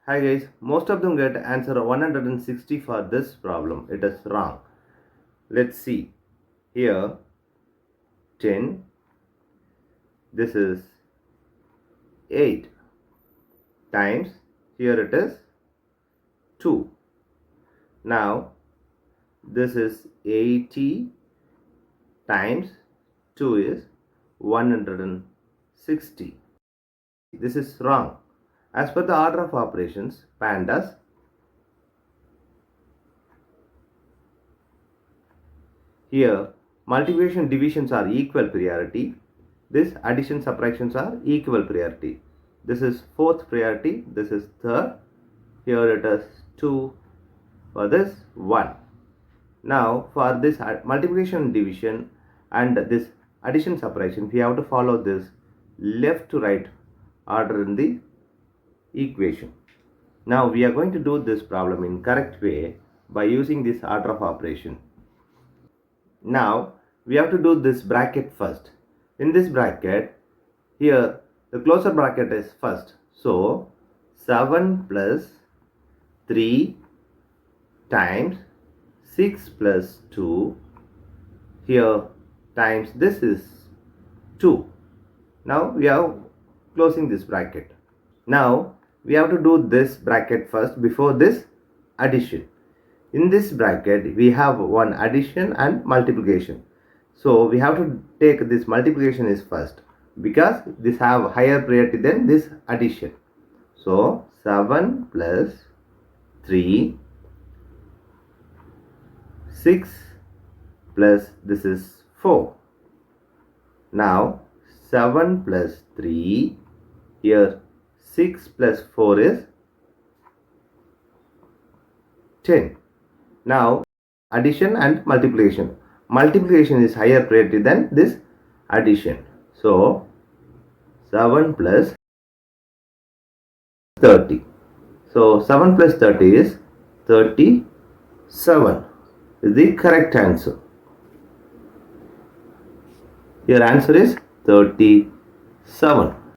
Hi guys, most of them get answer 160 for this problem. It is wrong. Let's see. Here 10, this is 8 times, here it is 2. Now this is 80 times 2 is 160. This is wrong. As per the order of operations, PEMDAS, here multiplication divisions are equal priority. This addition subtractions are equal priority. This is fourth priority. This is third. Here it is 2. For this 1. Now for this multiplication division and this addition subtraction, we have to follow this left to right order in the equation. Now we are going to do this problem in correct way by using this order of operation. Now we have to do this bracket first. In this bracket, here the closer bracket is first. So 7 plus 3 times 6 plus 2, here times this is 2. Now we are closing this bracket. Now we have to do this bracket first before this addition. In this bracket we have one addition and multiplication. So we have to take this multiplication is first because this have higher priority than this addition. So 7 plus 3, 6 plus this is 4. Now 7 plus 3, here 6 plus 4 is 10. Now addition and multiplication. Multiplication is higher priority than this addition. So 7 plus 30. So 7 plus 30 is 37. Is the correct answer. Your answer is 37.